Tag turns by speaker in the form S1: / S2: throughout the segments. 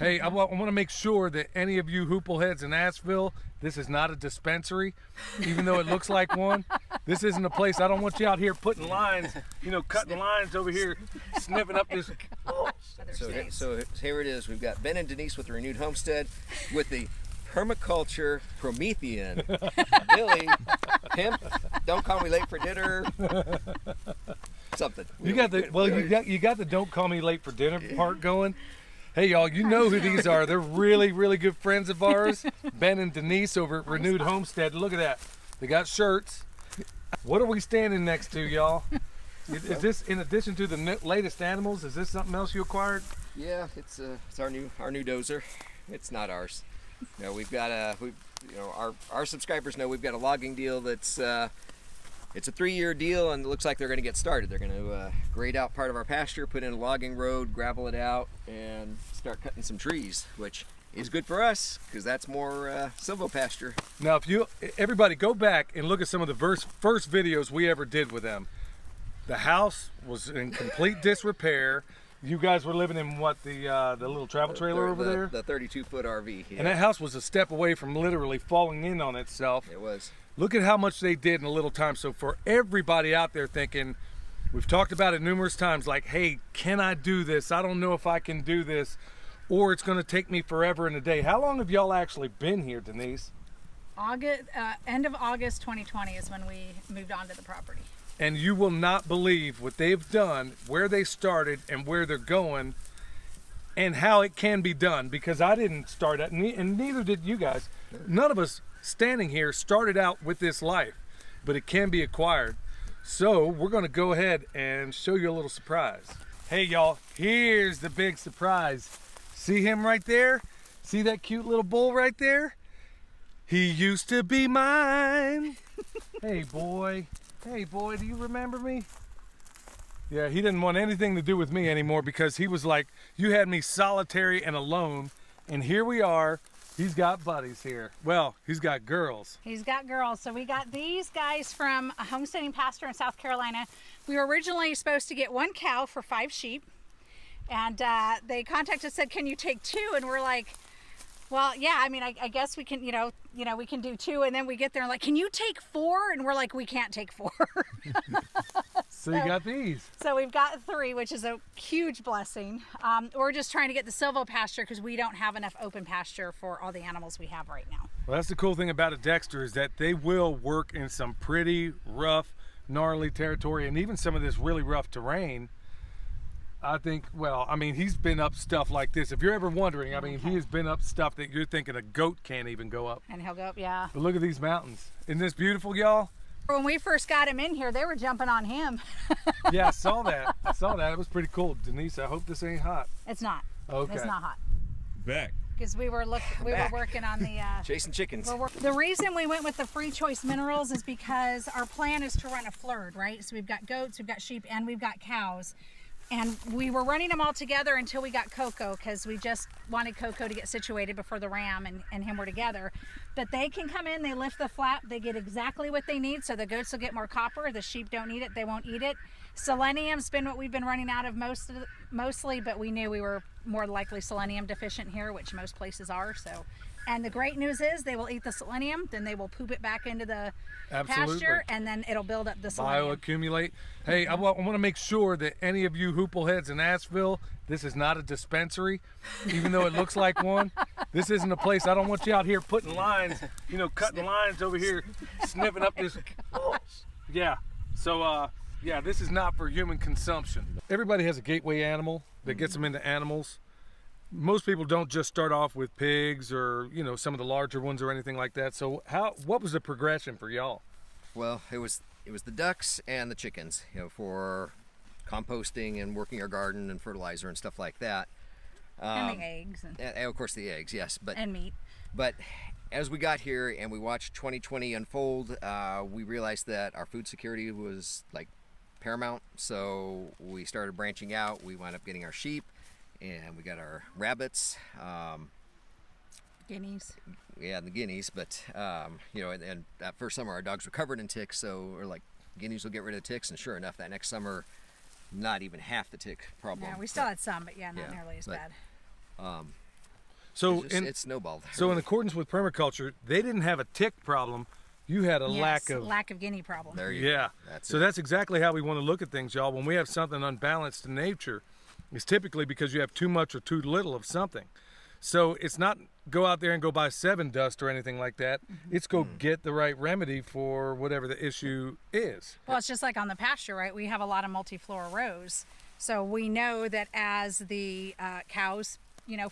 S1: Hey, I want to make sure that any of you hoopleheads in Asheville, this is not a dispensary, even though it looks like one. This isn't a place. I don't want you out here putting lines, cutting lines over here, sniffing up this.
S2: So here it is. We've got Ben and Denise with the Renewed Homestead with the Permaculture Promethean. Billy, Pimp, don't call me late for dinner. Something.
S1: You got the don't call me late for dinner part going. Hey y'all, you know who these are. They're really, really good friends of ours. Ben and Denise over at Renewed Homestead. Look at that. They got shirts. What are we standing next to, y'all? Is this in addition to the latest animals? Is this something else you acquired?
S2: Yeah, it's our new dozer. It's not ours. No, we've got our subscribers know we've got a logging deal that's it's a 3-year deal, and it looks like they're going to get started. They're going to grade out part of our pasture, put in a logging road, gravel it out, and start cutting some trees, which is good for us because that's more silvopasture.
S1: Now, everybody go back and look at some of the first videos we ever did with them. The house was in complete disrepair. You guys were living in what, the little travel trailer over there?
S2: The 32-foot RV. Yeah.
S1: And that house was a step away from literally falling in on itself.
S2: It was.
S1: Look at how much they did in a little time. So for everybody out there thinking, we've talked about it numerous times, like, hey, can I do this? I don't know if I can do this, or it's going to take me forever and a day. How long have y'all actually been here, Denise?
S3: End of August 2020 is when we moved onto the property.
S1: And you will not believe what they've done, where they started and where they're going, and how it can be done, because I didn't start it, and neither did you guys. None of us standing here started out with this life, but it can be acquired. So we're going to go ahead and show you a little surprise. Hey y'all, here's the big surprise. See him right there? See that cute little bull right there? He used to be mine. Hey boy, do you remember me? Yeah, he didn't want anything to do with me anymore because he was like, you had me solitary and alone, and here we are. He's got buddies here. Well, he's got girls.
S3: He's got girls. So we got these guys from a homesteading pasture in South Carolina. We were originally supposed to get 1 cow for 5 sheep. And they contacted us, said, can you take 2? And we're like, well, yeah, I mean, I guess we can, we can do 2. And then we get there and like, can you take 4? And we're like, we can't take 4.
S1: So you got these.
S3: So we've got 3, which is a huge blessing. We're just trying to get the silvopasture because we don't have enough open pasture for all the animals we have right now.
S1: Well, that's the cool thing about a Dexter is that they will work in some pretty rough, gnarly territory, and even some of this really rough terrain. I think, well, I mean, he's been up stuff like this. If you're ever wondering, I mean, he has been up stuff that you're thinking a goat can't even go up.
S3: And he'll go up, yeah.
S1: But look at these mountains. Isn't this beautiful, y'all?
S3: When we first got him in here, they were jumping on him.
S1: Yeah, I saw that. It was pretty cool. Denise, I hope this ain't hot.
S3: It's not.
S1: Okay.
S3: It's not hot.
S1: Back.
S3: Because we were working on the
S2: chasing chickens.
S3: The reason we went with the free choice minerals is because our plan is to run a flurd, right? So we've got goats, we've got sheep, and we've got cows. And we were running them all together until we got Coco, because we just wanted Coco to get situated before the ram and him were together. But they can come in, they lift the flap, they get exactly what they need. So the goats will get more copper, the sheep don't need it, they won't eat it. Selenium's been what we've been running out of mostly, but we knew we were more likely selenium deficient here, which most places are. So, and the great news is they will eat the selenium, then they will poop it back into the pasture, and then it'll build up the selenium.
S1: Bioaccumulate. Hey, I want to make sure that any of you hoopleheads in Asheville, this is not a dispensary, even though it looks like one. This isn't a place. I don't want you out here putting lines, cutting lines over here, sniffing up this. Yeah. So, yeah, this is not for human consumption. Everybody has a gateway animal that gets them into animals. Most people don't just start off with pigs or, some of the larger ones or anything like that. So what was the progression for y'all?
S2: Well, it was the ducks and the chickens, for composting and working our garden and fertilizer and stuff like that.
S3: And the eggs.
S2: And of course the eggs, yes.
S3: And meat.
S2: But as we got here and we watched 2020 unfold, we realized that our food security was like paramount. So we started branching out. We wound up getting our sheep. And we got our rabbits,
S3: guineas.
S2: Yeah, the guineas. But and that first summer our dogs were covered in ticks, so we're like, guineas will get rid of ticks. And sure enough, that next summer, not even half the tick problem.
S3: Yeah, we still had some, but not nearly as bad.
S1: So
S2: It snowballed.
S1: So in accordance with permaculture, they didn't have a tick problem. You had a
S3: Yes,
S1: lack of
S3: guinea problem.
S2: There you
S1: yeah.
S2: go. That's
S1: So
S2: it.
S1: that's exactly how we want to look at things, y'all. When we have something unbalanced in nature, it's typically because you have too much or too little of something. So it's not go out there and go buy 7 dust or anything like that. It's go get the right remedy for whatever the issue is.
S3: Well, it's just like on the pasture, right? We have a lot of multiflora rows. So we know that as the cows,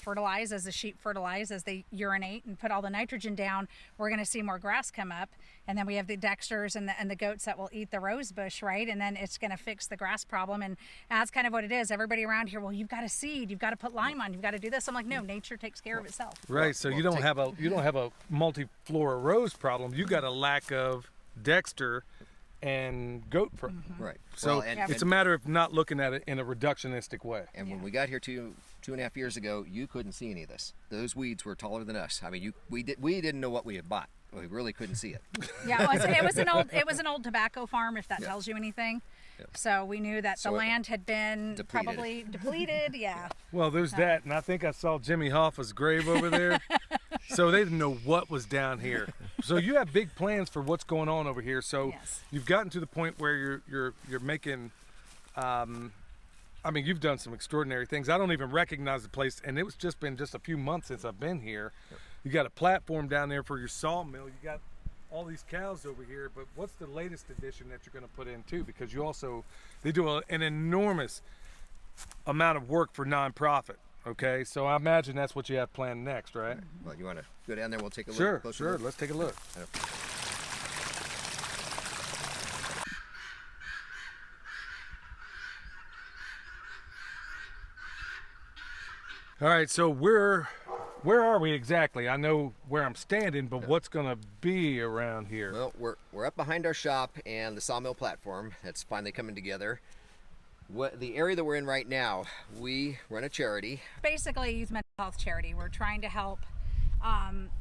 S3: fertilize, as the sheep fertilize, as they urinate and put all the nitrogen down, we're going to see more grass come up. And then we have the dexters and the goats that will eat the rose bush, right? And then it's going to fix the grass problem. And that's kind of what it is. Everybody around here, well, you've got to seed, you've got to put lime on, you've got to do this. I'm like, no, nature takes care of itself.
S1: Right. So you don't have a multiflora rose problem. You got a lack of dexter and goat
S2: Right.
S1: So
S2: Well, and-
S1: it's a matter of not looking at it in a reductionistic way.
S2: And when we got here 2.5 years ago, you couldn't see any of this. Those weeds were taller than us. I mean, we didn't know what we had bought. We really couldn't see it.
S3: Yeah, well, it was an old tobacco farm, if that tells you anything. So we knew that
S2: So
S3: the
S2: it-
S3: land had been
S2: Depleted.
S3: probably depleted. Yeah.
S1: Well, there's that, and I think I saw Jimmy Hoffa's grave over there. So they didn't know what was down here. So you have big plans for what's going on over here. So
S3: Yes.
S1: you've gotten to the point where you're making. I mean, you've done some extraordinary things. I don't even recognize the place, and it's just been a few months since I've been here. You got a platform down there for your sawmill. You got all these cows over here, but what's the latest addition that you're going to put in too? Because they do an enormous amount of work for nonprofit. Okay, so I imagine that's what you have planned next, right?
S2: Well, you want to go down there? We'll take a look.
S1: Sure,
S2: closer
S1: sure.
S2: look?
S1: Let's take a look. All right, so where are we exactly? I know where I'm standing, but what's gonna be around here?
S2: Well, we're up behind our shop and the sawmill platform. That's finally coming together. The area that we're in right now, we run a charity.
S3: Basically, a youth mental health charity. We're trying to help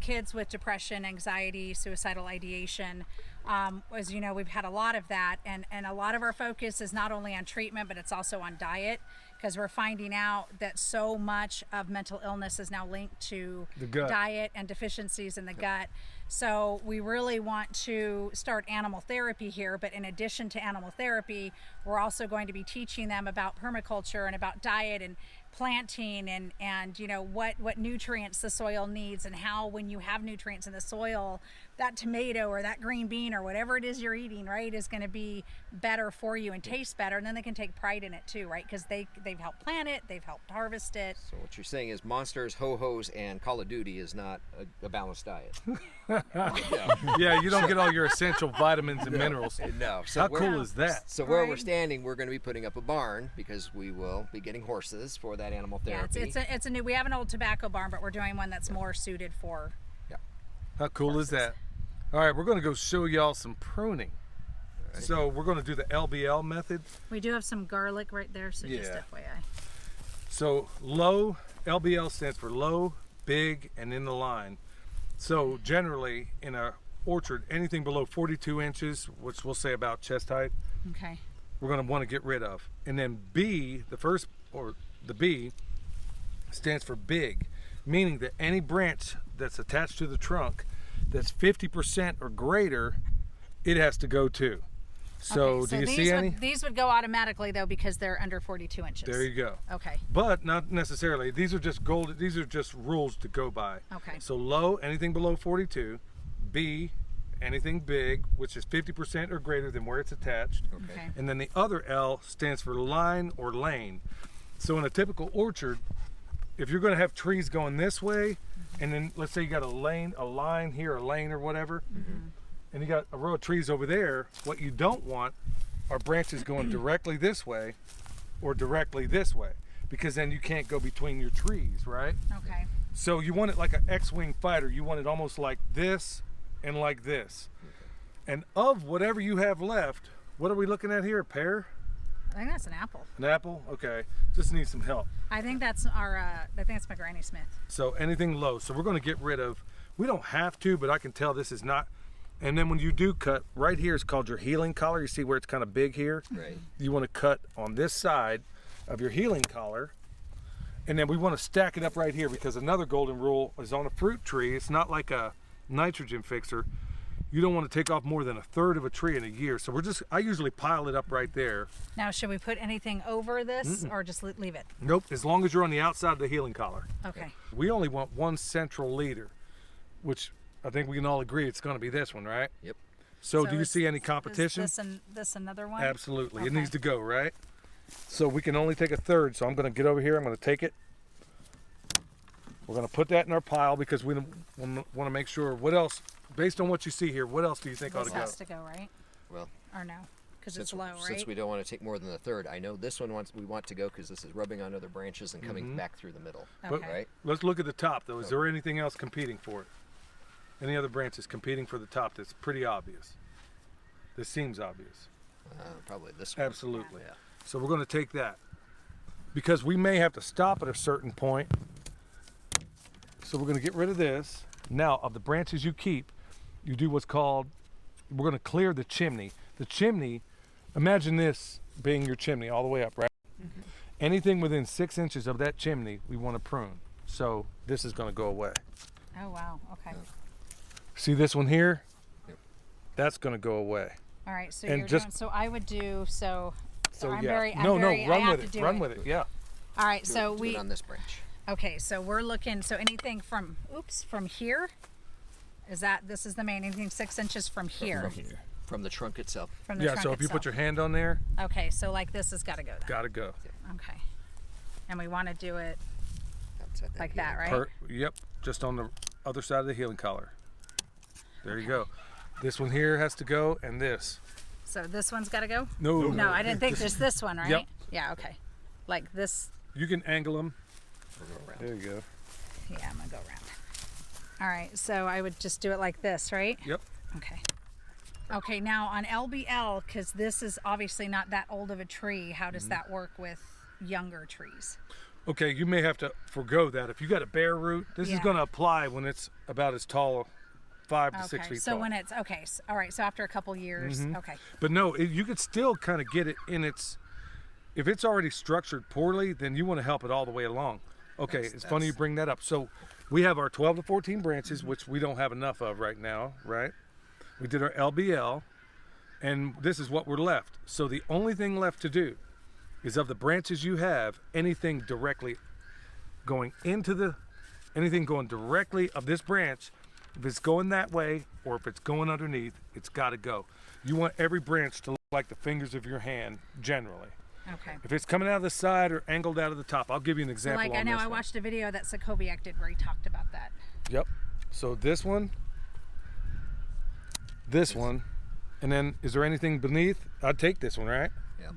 S3: kids with depression, anxiety, suicidal ideation. As you know, we've had a lot of that, and a lot of our focus is not only on treatment, but it's also on diet, because we're finding out that so much of mental illness is now linked to
S1: The gut.
S3: diet and deficiencies in the gut. So we really want to start animal therapy here, but in addition to animal therapy, we're also going to be teaching them about permaculture and about diet and planting and what nutrients the soil needs, and how when you have nutrients in the soil, that tomato or that green bean or whatever it is you're eating, right, is going to be better for you and taste better, and then they can take pride in it too, right, because they've helped plant it, they've helped harvest it.
S2: So what you're saying is monsters, ho-hos, and Call of Duty is not a balanced diet.
S1: Yeah, you don't get all your essential vitamins and minerals.
S2: No. So
S1: How
S2: we're-
S1: cool is that?
S2: So where we're
S3: Right.
S2: standing, we're going to be putting up a barn because we will be getting horses for that animal
S3: Yeah,
S2: therapy.
S3: it's a new. We have an old tobacco barn, but we're doing one that's more suited for.
S1: How cool is that? All right, we're gonna go show y'all some pruning. So we're gonna do the LBL method.
S3: We do have some garlic right there, so just
S1: Yeah.
S3: FYI.
S1: So low, LBL stands for low, big, and in the line. So generally in a orchard, anything below 42 inches, which we'll say about chest height,
S3: Okay.
S1: we're gonna wanna get rid of. And then B, the B stands for big, meaning that any branch that's attached to the trunk that's 50% or greater, it has to go too. So
S3: Okay,
S1: do you see any?
S3: These would go automatically though because they're under 42 inches.
S1: There you go.
S3: Okay.
S1: But not necessarily. These are just these are just rules to go by.
S3: Okay.
S1: So low, anything below 42. B, anything big, which is 50% or greater than where it's attached.
S3: Okay.
S1: And then the other L stands for line or lane. So in a typical orchard, if you're going to have trees going this way, and then let's say you got a line here, a lane or whatever, and you got a row of trees over there, what you don't want are branches going directly this way or directly this way, because then you can't go between your trees, right?
S3: Okay.
S1: So you want it like an X-wing fighter. You want it almost like this and like this. And of whatever you have left, what are we looking at here? A pear?
S3: I think that's an apple.
S1: An apple? Okay. Just needs some help.
S3: I think that's I think that's my Granny Smith.
S1: So anything low. So we're going to get rid of, we don't have to, but I can tell this is not. And then when you do cut, right here is called your healing collar. You see where it's kind of big here?
S2: Right.
S1: You want to cut on this side of your healing collar. And then we want to stack it up right here, because another golden rule is on a fruit tree, it's not like a nitrogen fixer. You don't want to take off more than a third of a tree in a year. So I usually pile it up right there.
S3: Now, should we put anything over this or just leave it?
S1: Nope, as long as you're on the outside of the healing collar.
S3: Okay.
S1: We only want one central leader, which I think we can all agree it's going to be this one, right?
S2: Yep.
S1: So do you
S3: is-
S1: see any competition?
S3: Is this another one?
S1: Absolutely. It
S3: Okay.
S1: needs to go, right? So we can only take a third. So I'm going to get over here. I'm going to take it. We're going to put that in our pile because we want to make sure. What else, based on what you see here, what else do you think ought to
S3: This
S1: go?
S3: has to go, right?
S2: Well,
S3: Or no? Because it's
S2: since,
S3: low, right?
S2: since we don't want to take more than a third, I know this one we want to go because this is rubbing on other branches and coming back through the middle.
S1: But
S3: Okay.
S2: Right?
S1: let's look at the top, though. Is there anything else competing for it? Any other branches competing for the top that's pretty obvious? This seems obvious.
S2: Probably this one.
S1: Absolutely.
S2: Yeah.
S1: So we're going to take that because we may have to stop at a certain point. So we're going to get rid of this. Now, of the branches you keep, you do what's called, we're going to clear the chimney. The chimney, imagine this being your chimney all the way up, right? Anything within 6 inches of that chimney, we want to prune. So this is going to go away.
S3: Oh, wow. Okay.
S1: See this one here?
S2: Yep.
S1: That's going to go away.
S3: All right. So
S1: And
S3: you're
S1: just-
S3: doing, so I would do, so I'm
S1: yeah.
S3: very, I'm
S1: no,
S3: very,
S1: run
S3: I have
S1: with
S3: to
S1: it.
S3: do
S1: Run
S3: it.
S1: with it. Yeah.
S3: All right.
S2: Do
S3: So
S2: it, do
S3: we,
S2: it on this branch.
S3: okay. So we're looking, so anything from, from here, this is the main, anything 6 inches from here,
S2: From the trunk itself.
S3: from the
S1: Yeah.
S3: trunk
S1: So if you put
S3: itself.
S1: your hand on there,
S3: Okay. So like this has got to go then.
S1: gotta go.
S3: Okay. And we want to do it
S2: Outside
S3: like that, right?
S1: Yep. Just on the other side of the healing collar. There you go. This one here has to go, and this.
S3: So this one's got to go?
S1: No.
S3: No, I didn't think there's this one, right?
S1: Yep.
S3: Yeah, okay. Like this.
S1: You can angle them.
S2: We'll go around.
S1: There you go.
S3: Yeah, I'm going to go around. All right, so I would just do it like this, right?
S1: Yep.
S3: Okay. Okay, now on LBL, because this is obviously not that old of a tree, how does that work with younger trees?
S1: Okay, you may have to forego that. If you got a bare root, this is
S3: Yeah.
S1: going to apply when it's about as tall, 5 to 6
S3: Okay,
S1: feet
S3: so
S1: tall.
S3: when it's, okay, all right, so after a couple years, okay.
S1: But no, you could still kind of get it in its. If it's already structured poorly, then you want to help it all the way along. Okay, it's funny you bring that up. So we have our 12 to 14 branches, which we don't have enough of right now, right? We did our LBL, and this is what we're left. So the only thing left to do is of the branches you have, anything directly going directly of this branch, if it's going that way or if it's going underneath, it's got to go. You want every branch to look like the fingers of your hand, generally.
S3: Okay.
S1: If it's coming out of the side or angled out of the top, I'll give you an
S3: So
S1: example
S3: like
S1: on
S3: I know
S1: this
S3: I
S1: one.
S3: watched a video that Sokoviak did where he talked about that.
S1: Yep. So this one, and then is there anything beneath? I'd take this one, right?
S2: Yep.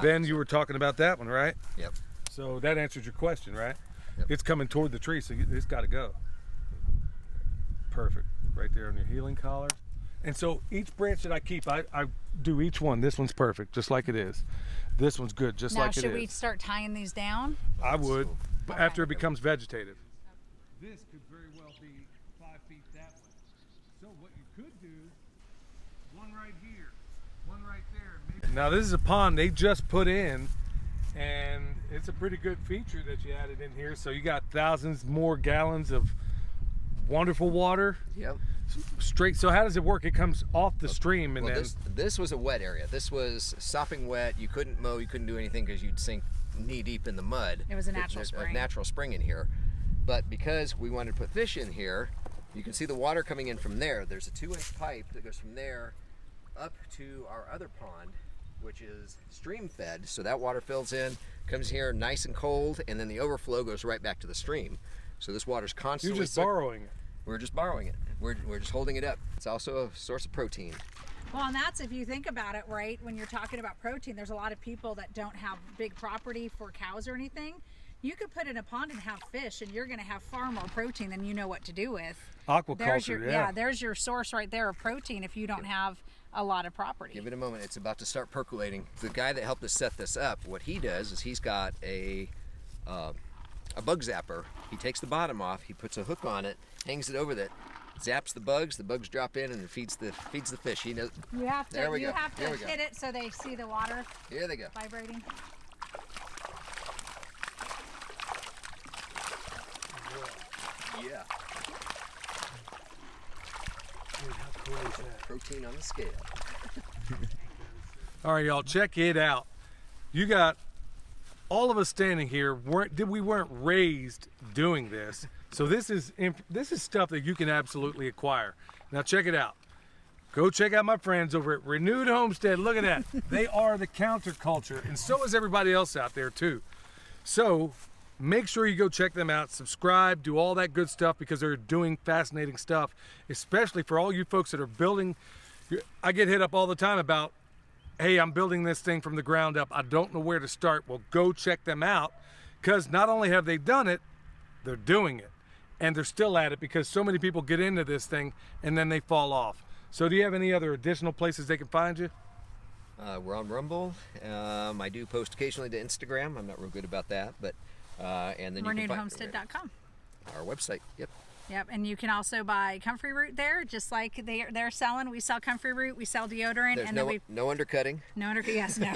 S1: Then you were talking about that one, right?
S2: Yep.
S1: So that answers your question, right?
S2: Yep.
S1: It's coming toward the tree, so it's got to go. Perfect. Right there on your healing collar. And so each branch that I keep, I do each one. This one's perfect, just like it is. This one's good, just
S3: Now,
S1: like it
S3: should we
S1: is.
S3: start tying these down?
S1: I would,
S2: So-
S1: but
S3: Okay.
S1: after it becomes vegetative. This could very well be 5 feet that way. So what you could do, one right here, one right there. Now this is a pond they just put in, and it's a pretty good feature that you added in here. So you got thousands more gallons of wonderful water
S2: Yep.
S1: straight. So how does it work? It comes off the stream, and
S2: Well,
S1: then
S2: this was a wet area. This was sopping wet. You couldn't mow. You couldn't do anything because you'd sink knee deep in the mud.
S3: It was a natural
S2: There's
S3: spring.
S2: A natural spring in here. But because we wanted to put fish in here, you can see the water coming in from there. There's a 2-inch pipe that goes from there up to our other pond, which is stream fed. So that water fills in, comes here nice and cold, and then the overflow goes right back to the stream. So this water's
S1: you're
S2: constantly.
S1: just borrowing it.
S2: We're just borrowing it. We're just holding it up. It's also a source of protein.
S3: Well, and that's if you think about it, right? When you're talking about protein, there's a lot of people that don't have big property for cows or anything. You could put in a pond and have fish, and you're going to have far more protein than you know what to do with. There's
S1: Aquaculture,
S3: your, there's your source right there of protein if you don't have a lot of property.
S2: Give it a moment. It's about to start percolating. The guy that helped us set this up, what he does is he's got a bug zapper. He takes the bottom off. He puts a hook on it, hangs it over it, zaps the bugs. The bugs drop in and it feeds the fish. He knows.
S3: You have to,
S2: There we
S3: you
S2: go.
S3: have
S2: There
S3: to
S2: we go.
S3: hit it so they see the water
S2: Here they go.
S3: vibrating.
S2: Yeah.
S1: Dude, how cool is that?
S2: Protein on the scale.
S1: All right, y'all, check it out. You got all of us standing here. We weren't raised doing this, so this is stuff that you can absolutely acquire. Now check it out. Go check out my friends over at Renewed Homestead. Look at that. They are the counterculture, and so is everybody else out there too. So make sure you go check them out, subscribe, do all that good stuff, because they're doing fascinating stuff, especially for all you folks that are building. I get hit up all the time about, hey, I'm building this thing from the ground up. I don't know where to start. Well, go check them out, because not only have they done it, they're doing it. And they're still at it, because so many people get into this thing and then they fall off. So do you have any other additional places they can find you?
S2: We're on Rumble. I do post occasionally to Instagram. I'm not real good about that, but and then you can find
S3: RenewedHomestead.com.
S2: our website. Yep.
S3: Yep, and you can also buy comfrey root there, just like they're selling. We sell comfrey root, we sell deodorant,
S2: There's
S3: and
S2: no
S3: then
S2: no undercutting.
S3: yes, no,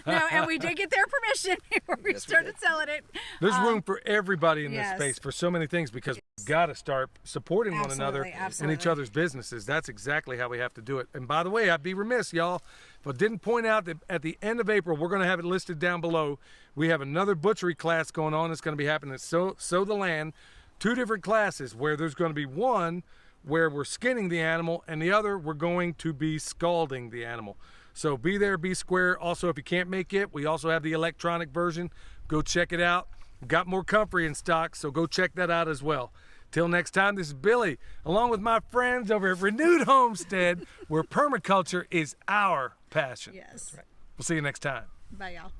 S3: no, and we did get their permission before we
S2: Yes, we
S3: started
S2: did.
S3: selling it.
S1: There's room for everybody in this
S3: yes.
S1: space for so many things, because we've got to start supporting one another
S3: Absolutely,
S1: and each
S3: absolutely.
S1: other's businesses. That's exactly how we have to do it. And by the way, I'd be remiss, y'all, if I didn't point out that at the end of April, we're going to have it listed down below. We have another butchery class going on. It's going to be happening at Sow the Land. 2 different classes, where there's going to be one where we're skinning the animal, and the other we're going to be scalding the animal. So be there, be square. Also, if you can't make it, we also have the electronic version. Go check it out. Got more comfrey in stock, so go check that out as well. Till next time, this is Billy, along with my friends over at Renewed Homestead, where permaculture is our passion.
S3: Yes.
S1: We'll see you next time.
S3: Bye, y'all.